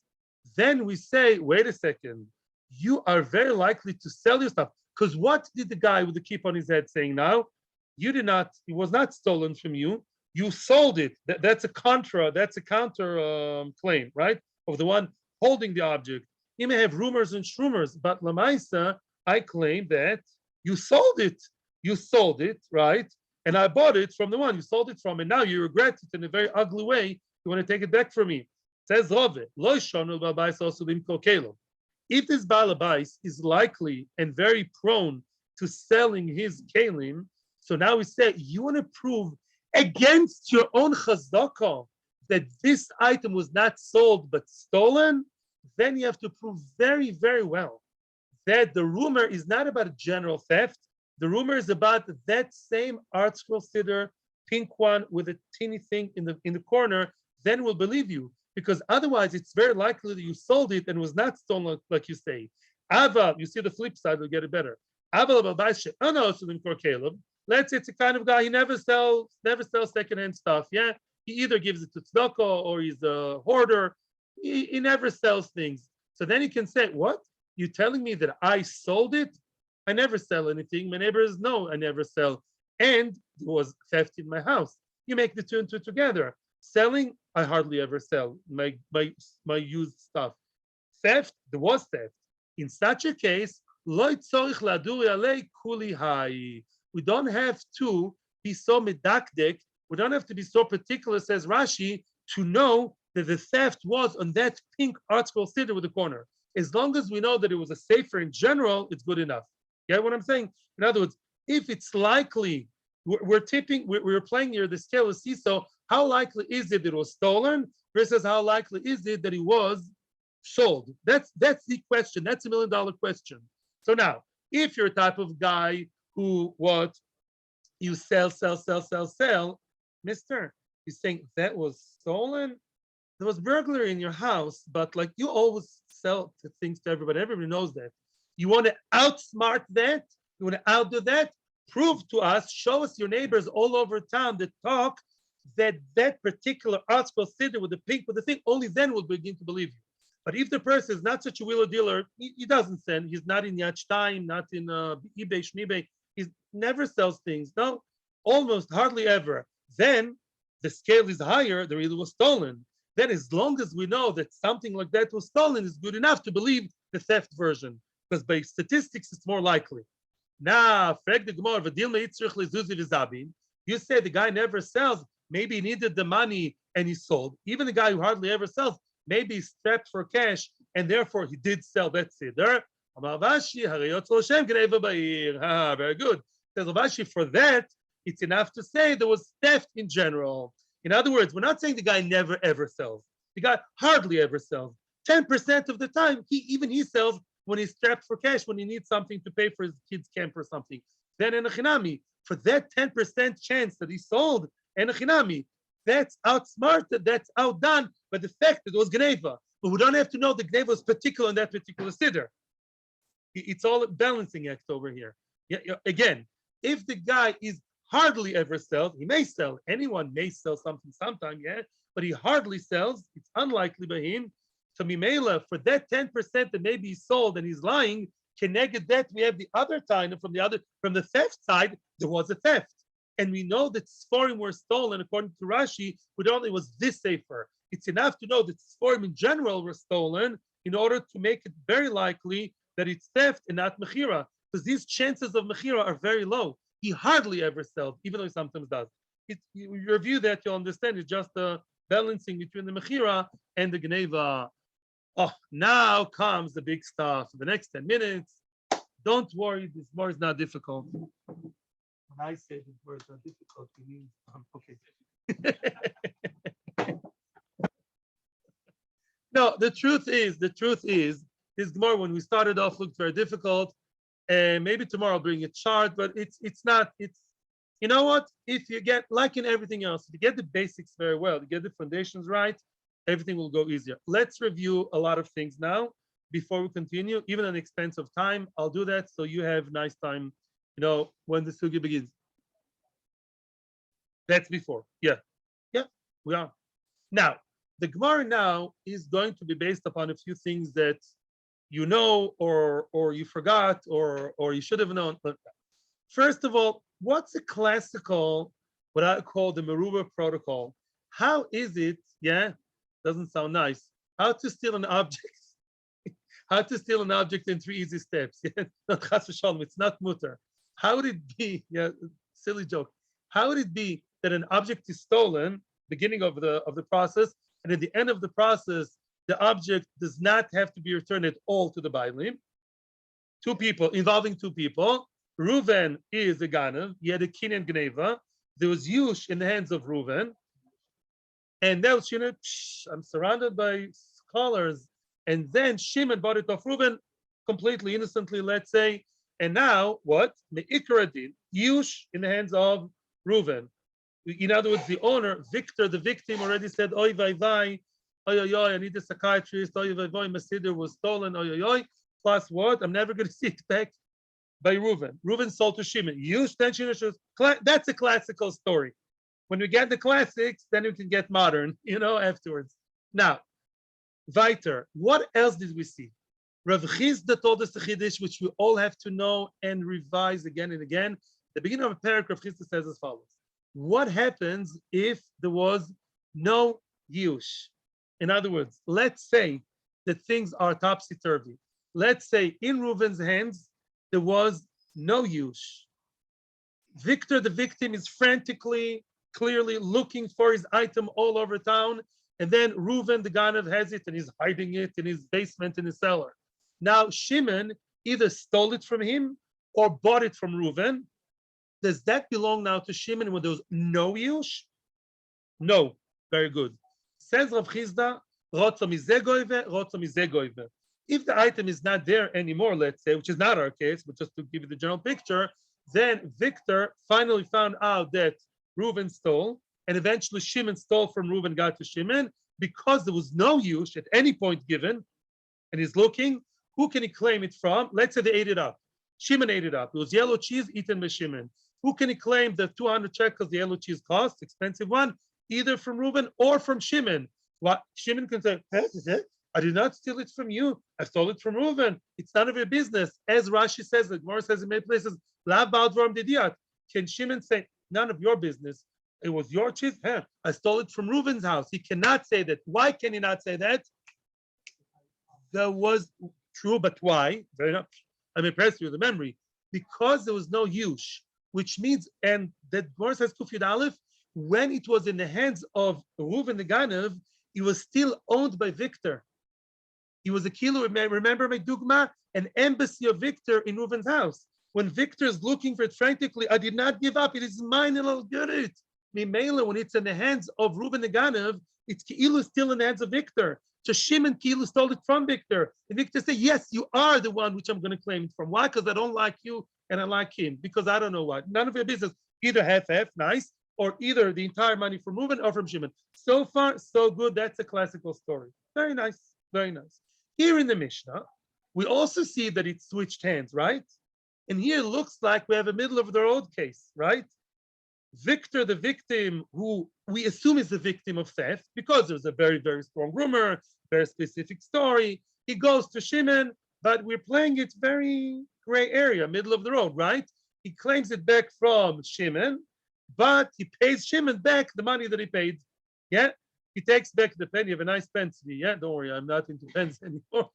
then we say, wait a second, you are very likely to sell your stuff. Because what did the guy with the kippah on his head saying now? You did not, it was not stolen from you. You sold it. That's a counter claim, right? Of the one holding the object. You may have rumors and shroomers, but Lamaisa, I claim that you sold it. You sold it, right? And I bought it from the one you sold it from, and now you regret it in a very ugly way. You want to take it back from me. Says Rove, Lo shonu balabais also limko kelov. If this balabais is likely and very prone to selling his kalim, so now we say you want to prove against your own chazakah that this item was not sold but stolen, then you have to prove very, very well that the rumor is not about general theft. The rumor is about that same art scroll siddur, pink one with a teeny thing in the corner. Then we'll believe you, because otherwise it's very likely that you sold it and was not stolen, like you say. Ava, you see the flip side, we'll get it better. Let's say it's a kind of guy, he never sells secondhand stuff. Yeah, he either gives it to tzedakah or he's a hoarder. He never sells things. So then he can say, what? You're telling me that I sold it? I never sell anything. My neighbors know I never sell. And there was theft in my house. You make the two and two together. Selling, I hardly ever sell my used stuff. Theft, there was theft. In such a case, we don't have to be so medakdek. We don't have to be so particular, says Rashi, to know that the theft was on that pink art scroll siddur with the corner. As long as we know that it was a sefer in general, it's good enough. Get what I'm saying? In other words, if it's likely we're tipping, we're playing here the scale of seesaw. How likely is it that it was stolen versus how likely is it that it was sold? That's the question. That's $1 million question. So now, if you're a type of guy who what you sell, mister, you're saying that was stolen. There was burglary in your house, but like you always sell things to everybody. Everybody knows that. You want to outsmart that? You want to outdo that? Prove to us, show us your neighbors all over town that talk that that particular article siddur with the pink with the thing, only then we'll begin to believe you. But if the person is not such a wheeler dealer, he doesn't send. He's not in Yad Shtayim, not in eBay, Shmibay. He never sells things. No, almost hardly ever. Then the scale is higher. The real was stolen. Then, as long as we know that something like that was stolen, is good enough to believe the theft version, because by statistics it's more likely. Now, you say the guy never sells. Maybe he needed the money and he sold. Even the guy who hardly ever sells, maybe he's strapped for cash and therefore he did sell. That's it. Very good. Says Ravashi, for that, it's enough to say there was theft in general. In other words, we're not saying the guy never ever sells. The guy hardly ever sells. 10% of the time, he sells when he's strapped for cash, when he needs something to pay for his kid's camp or something. Then enochinami, for that 10% chance that he sold enochinami, that's outsmarted, that's outdone by the fact that it was gneva. But we don't have to know the gneva was particular in that particular siddur. It's all a balancing act over here. Again, if the guy is hardly ever sells, he may sell. Anyone may sell something sometime, yeah, but he hardly sells. It's unlikely by him. So Mimela, for that 10% that maybe he sold and he's lying, connected that we have the other time from the theft side, there was a theft. And we know that Sforim were stolen, according to Rashi, but only was this safer. It's enough to know that Sforim in general were stolen in order to make it very likely that it's theft and not Mechira, because these chances of Mechira are very low. He hardly ever sells, even though he sometimes does. You review that, you'll understand it's just a balancing between the Mechira and the Gneva. Oh, now comes the big stuff. The next 10 minutes. Don't worry, this more is not difficult. When I say this word is not difficult, it means okay. No, the truth is, this Gemara, when we started off, looked very difficult. And maybe tomorrow I'll bring a chart, but it's not, you know what? If you get, like in everything else, if you get the basics very well, you get the foundations right, everything will go easier. Let's review a lot of things now before we continue, even at the expense of time. I'll do that so you have nice time, when the sugi begins. That's before. Yeah, we are. Now, the Gemara now is going to be based upon a few things that you know, or you forgot, or you should have known. But first of all, what's a classical, what I call the Meruba protocol? How is it, doesn't sound nice, how to steal an object? How to steal an object in 3 easy steps? Not chas v'shalom, it's not mutter. How would it be, silly joke, how would it be that an object is stolen, beginning of the process, and at the end of the process, the object does not have to be returned at all to the Bailim? Involving two people. Reuven is a Ganav. He had a Kinyan Gneva. There was Yush in the hands of Reuven. And now, I'm surrounded by scholars. And then Shimon bought it off Reuven completely innocently, let's say. And now, what? The Ikaradin, Yush in the hands of Reuven. In other words, the owner, Victor, the victim, already said, Oy vay vay, oy oy oy, I need a psychiatrist, oy vay vay, my siddur was stolen, oy oy oy. Plus what? I'm never going to see it back by Reuven. Reuven sold to Shimon. Yush, then Shimon shows. That's a classical story. When we get the classics, then we can get modern, afterwards. Now, weiter. What else did we see? Rav Chizda told us the Chiddush, which we all have to know and revise again and again. The beginning of a paragraph, Chizda says as follows. What happens if there was no Yush? In other words, let's say that things are topsy-turvy. Let's say in Reuven's hands, there was no Yush. Victor, the victim, is frantically, clearly looking for his item all over town. And then Reuven, the Ganav, has it and he's hiding it in his basement in his cellar. Now, Shimon either stole it from him or bought it from Reuven. Does that belong now to Shimon when there was no Yush? No. Very good. Says Rav Chizda, Rotzo mizeh goive, Rotzo mizeh goive. If the item is not there anymore, let's say, which is not our case, but just to give you the general picture, then Victor finally found out that Reuven stole, and eventually Shimon stole from Reuven, got to Shimon, because there was no use at any point given, and he's looking, who can he claim it from? Let's say they ate it up. Shimon ate it up. It was yellow cheese eaten by Shimon. Who can he claim the 200 shekels the yellow cheese cost, expensive one, either from Reuven or from Shimon? What Shimon can say, I did not steal it from you. I stole it from Reuven. It's none of your business. As Rashi says, the Gemara says in many places, La ba'advarim didiyat. Can Shimon say, none of your business? It was your cheese. I stole it from Reuven's house. He cannot say that. Why can he not say that? That was true, but why? Very much. I'm impressed with the memory. Because there was no yush, which means, and that Gemara says Kufyud Aleph, when it was in the hands of Reuven the Ganav, it was still owned by Victor. He was a kilo. Remember my dugma, an embassy of Victor in Reuven's house. When Victor is looking for it frantically, I did not give up. It is mine, and I'll get it. Mimela, when it's in the hands of Reuven the Ganav, it's ki'ilu still in the hands of Victor. So Shimon ki'ilu stole it from Victor. And Victor said, yes, you are the one which I'm going to claim it from. Why? Because I don't like you and I like him. Because I don't know what. None of your business. Either half, nice, or either the entire money from Reuven or from Shimon. So far, so good. That's a classical story. Very nice. Very nice. Here in the Mishnah, we also see that it switched hands, right? And here it looks like we have a middle of the road case, right? Victor, the victim, who we assume is the victim of theft, because there's a very, very strong rumor, very specific story. He goes to Shimon, but we're playing it very gray area, middle of the road, right? He claims it back from Shimon, but he pays Shimon back the money that he paid. Yeah, he takes back the pen. You have a nice pen, Tzvi. Yeah, don't worry, I'm not into pens anymore.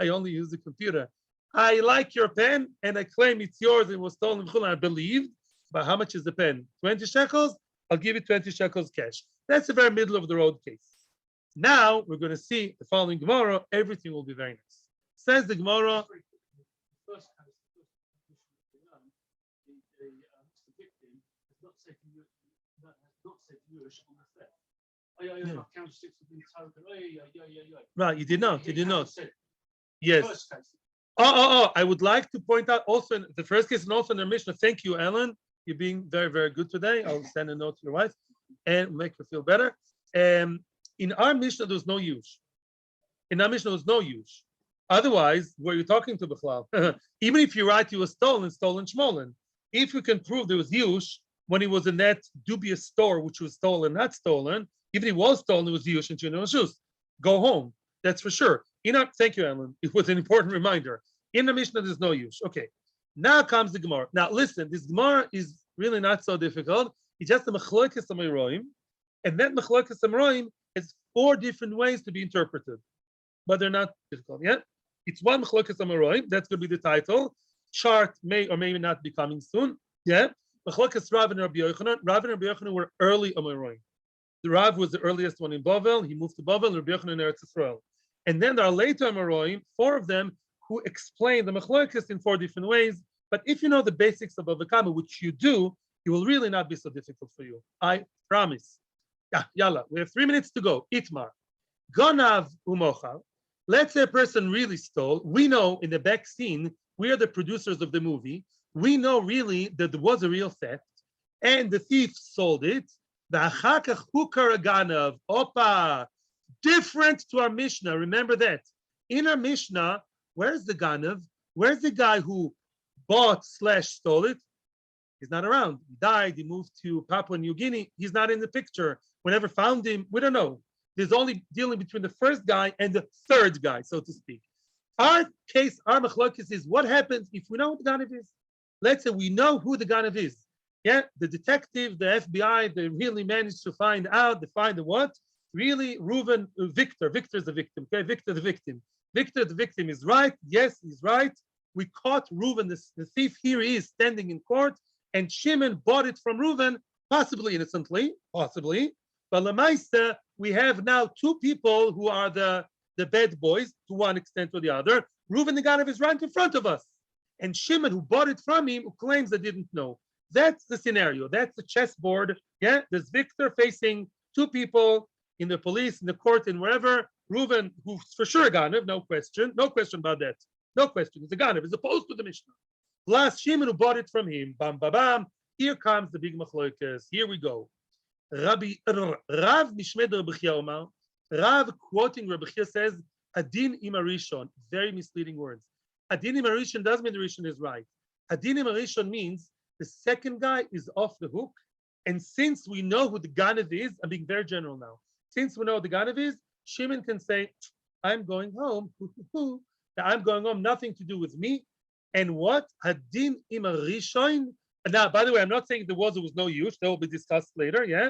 I only use the computer. I like your pen, and I claim it's yours. It was stolen. I believe. But how much is the pen? 20 shekels? I'll give you 20 shekels cash. That's a very middle of the road case. Now we're going to see the following Gemara. Everything will be very nice. Says the Gemara. Right, you did not. You did not. Yes. I would like to point out also in the first case and also in the Mishnah. Thank you, Ellen. You're being very, very good today. I'll send a note to your wife and make her feel better. In our Mishnah, there was no use. In our Mishnah, there was no use. Otherwise, what are you talking to Bechlal? Even if you write you was stolen, schmolen. If we can prove there was use when he was in that dubious store, which was stolen, not stolen, even if he was stolen, it was use and Chino Shus. Go home. That's for sure. Thank you, Ellen. It was an important reminder. In the Mishnah, there's no use. Okay. Now comes the Gemara. Now listen, this Gemara is really not so difficult. It's just a machlokas amaroim, and that machlokas amaroim has 4 different ways to be interpreted, but they're not difficult. Yeah, it's one machlokas amaroim. That's going to be the title. Chart may or may not be coming soon. Yeah, machlokas Rav and Rabbi Yochanan. Rav and Rabbi Yochanan were early amaroim. The Rav was the earliest one in Bavel. He moved to Bavel. And Rabbi Yochanan in Eretz Yisrael. And then there are later amaroim, 4 of them, who explain the machlokas in 4 different ways. But if you know the basics of Bava Kama, which you do, it will really not be so difficult for you. I promise. Yeah, yalla. We have 3 minutes to go. Itmar. Gonav umochav. Let's say a person really stole. We know in the back scene, we are the producers of the movie. We know really that there was a real theft, and the thief sold it. V'achakach hukar ganav. Opa. Different to our Mishnah. Remember that. In our Mishnah, where's the ganav? Where's the guy who bought/stole it? He's not around. He died. He moved to Papua New Guinea. He's not in the picture. We never found him. We don't know. There's only dealing between the first guy and the third guy, so to speak. Our case, our machlokes is what happens if we know who the ganav is. Let's say we know who the ganav is. Yeah, the detective, the FBI, they really managed to find out. They find the what? Really, Reuven, Victor. Victor's the victim. Okay, Victor the victim. Victor the victim is right. Yes, he's right. We caught Reuven, the thief. Here he is standing in court, and Shimon bought it from Reuven, possibly innocently, possibly. But Lamaisa, we have now 2 people who are the bad boys to one extent or the other. Reuven the ganav is right in front of us. and Shimon, who bought it from him, who claims they didn't know. That's the scenario. That's the chessboard. Yeah, there's Victor facing two people in the police, in the court, and wherever. Reuven, who's for sure a Ganav, no question about that. No question. It's a Ganav, as opposed to the Mishnah. Last Shimon, who bought it from him. Bam, bam, bam. Here comes the big machlokas. Here we go. Rav Mishmed Rabbi Chia Omar. Rav quoting Rabbi Chia says, Adin im Arishon. Very misleading words. Adin im Arishon doesn't mean the Rishon is right. Adin im Arishon means the second guy is off the hook. And since we know who the Ganav is, I'm being very general now. Since we know who the Ganav is, Shimon can say, I'm going home. I'm going home, nothing to do with me. And what? Adin im Arishon. Now, by the way, I'm not saying there was no use. That will be discussed later, yeah?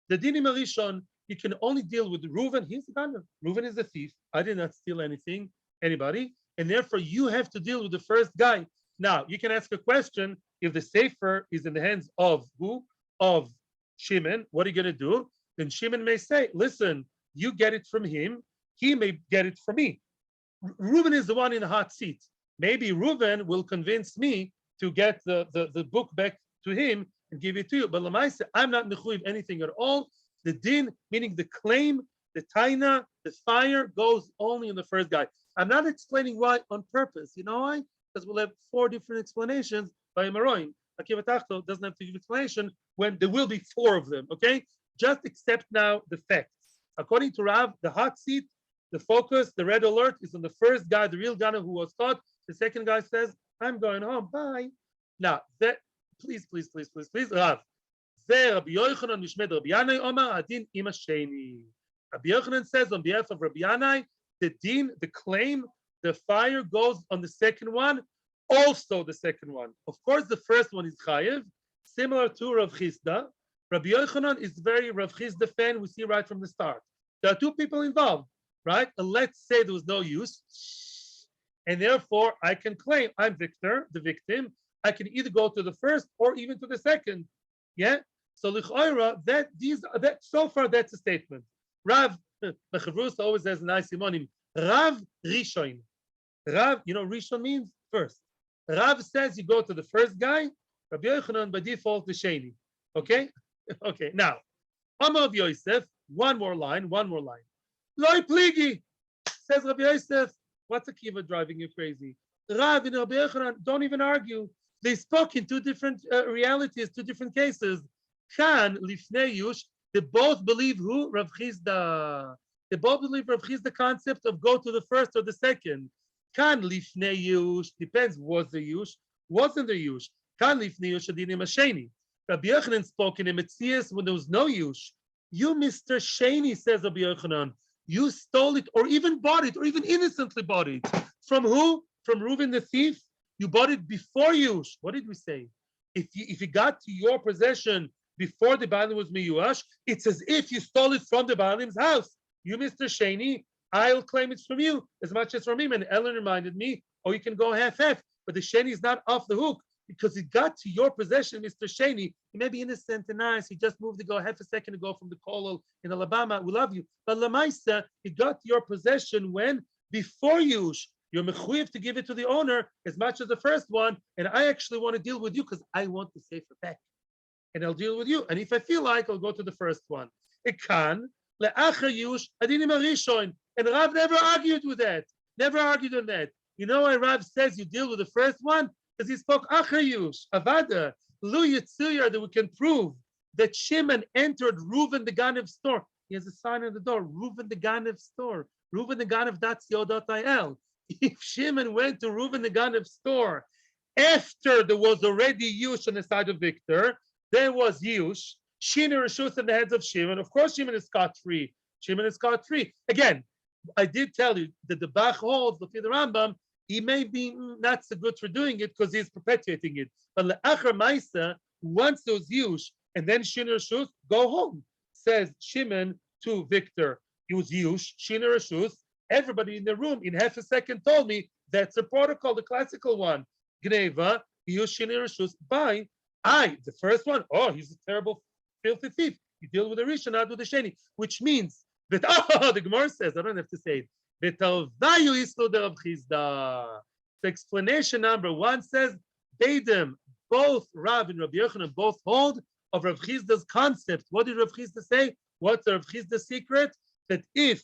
The Din im Arishon, you can only deal with Reuven. He's the Ganav. Reuven is a thief. I did not steal anything, anybody. And therefore, you have to deal with the first guy. Now, you can ask a question. If the sefer is in the hands of who? Of Shimon, what are you going to do? Then Shimon may say, listen, you get it from him. He may get it from me. Reuven is the one in the hot seat. Maybe Reuven will convince me to get the book back to him and give it to you. But Lamaisa, I'm not mechuyev anything at all. The din, meaning the claim, the taina, the fire goes only in the first guy. I'm not explaining why on purpose. You know why? Because we'll have 4 different explanations by Maroin. Akiva Tachto doesn't have to give explanation when there will be 4 of them. Okay? Just accept now the facts. According to Rav, the hot seat, the focus, the red alert is on the first guy, the real Ganav who was caught. The second guy says, I'm going home. Bye. Now, that, please, Rav. Rabbi Yochanan Mishmed Rabbi Yanai Omar Adin Ima Sheni. Rabbi Yochanan says on behalf of Rabbi Yanai, the din, the claim, the fire goes on the second one, also the second one. Of course, the first one is chayev, similar to Rav Chisda. Rabbi Yochanan is very Rav Chisda fan. We see right from the start. There are 2 people involved, right? And let's say there was no use. And therefore, I can claim I'm Victor, the victim. I can either go to the first or even to the second. Yeah. So l'choira, that so far that's a statement. Rav, the Chavrus always has a nice simonim. Rav Rishon. Rav, you know, Rishon means first. Rav says you go to the first guy. Rabbi Yochanan by default the sheni. Okay. Okay. Now, Amar of Yosef. One more line. Loi pligi, says Rabbi Yosef. What's a kiva driving you crazy? Rav and Rabbi Yochanan don't even argue. They spoke in 2 different realities, 2 different cases. Khan lifnei yush. They both believe who? Rav Chisda. They both believe Rav Chisda concept of go to the first or the second. Khan lifnei yush. Depends. Was there yush? Wasn't there yush? Khan lifnei yush adinim hasheni. Rabbi Yochanan spoke in a Metzias when there was no yush. You, Mr. Sheni, says Rabbi Yochanan, you stole it or even bought it or even innocently bought it. From who? From Reuven the thief? You bought it before yush. What did we say? If it got to your possession before the Baalim was miyuash, it's as if you stole it from the Baalim's house. You, Mr. Sheni, I'll claim it's from you as much as from him. And Ellen reminded me, oh, you can go half-half. But the Sheni is not off the hook because it got to your possession, Mr. Sheni. He may be innocent and nice. He just moved to go half a second ago from the Kolol in Alabama. We love you. But Lamaisa, it got to your possession when? Before yush. You're mechuyev to give it to the owner as much as the first one. And I actually want to deal with you because I want the safer back. And I'll deal with you. And if I feel like, I'll go to the first one. It can. Le'achar yush adinim harishon. And Rav never argued with that. Never argued on that. You know why Rav says you deal with the first one? Because he spoke achar yush, avada, lu yitzuyar, that we can prove that Shimon entered Reuven the Ganev's store. He has a sign on the door, Reuven the Ganev's store, Reuven the Ganev.co.il. If Shimon went to Reuven the Ganev's store after there was already yush on the side of Victor, there was yush, Shinur Rishus in the heads of Shimon. Of course, Shimon is scot-free. Shimon is scot-free. Again, I did tell you that the Bach holds, look at the Rambam, he may be not so good for doing it because he's perpetuating it. But le'achar ma'isa, once those yush, and then Shinur Rishus, go home, says Shimon to Victor. He was yush, Shinur Rishus. Everybody in the room in half a second told me that's a protocol, the classical one. Gneva, yush, Shinur Rishus, bye. The first one, oh, he's a terrible, filthy thief. You deal with the Rishon, not with the Sheni, which means that, the Gemara says, I don't have to say it, the explanation number one says, Beidim, both Rav and Rabbi Yochanan both hold of Rav Chizda's concept. What did Rav Chizda say? What's Rav Chizda's secret? That if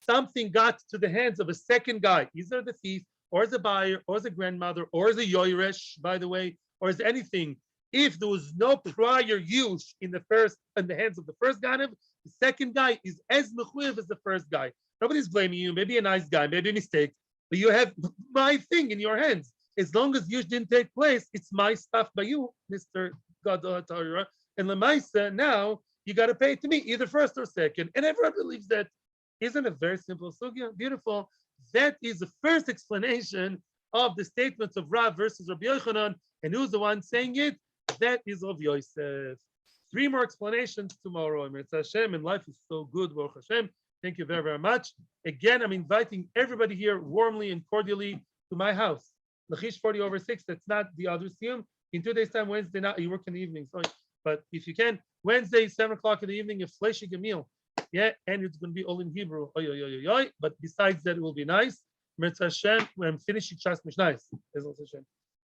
something got to the hands of a second guy, either the thief, or as a buyer, or as a grandmother, or as a yoresh, by the way, or as anything, if there was no prior use in the hands of the first ganav, the second guy is as mechuyev as the first guy. Nobody's blaming you. Maybe a nice guy, maybe a mistake, but you have my thing in your hands. As long as use didn't take place, it's my stuff by you, Mr. God Torah. And Lemaisa, now you got to pay it to me, either first or second. And everyone believes that. Isn't a very simple sugya? Beautiful. That is the first explanation of the statements of Rav versus Rabbi Yochanan. And who's the one saying it? That is of Yosef. 3 more explanations tomorrow. It's Hashem, and life is so good. Baruch Hashem. Thank you very, very much. Again, I'm inviting everybody here warmly and cordially to my house. Lachish 40/6. That's not the other siyum. In 2 days' time, Wednesday night, you work in the evening. Sorry. But if you can, Wednesday, 7 o'clock in the evening, a fleshig meal. Yeah, and it's going to be all in Hebrew. Oy, oy, oy, oy, oy. But besides that, it will be nice. Mirza Hashem, I'm finishing Chas Mishnais.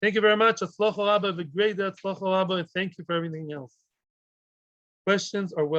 Thank you very much. Atzlocho Rabba, have a great day. Atzlocho Rabba, and thank you for everything else. Questions are well.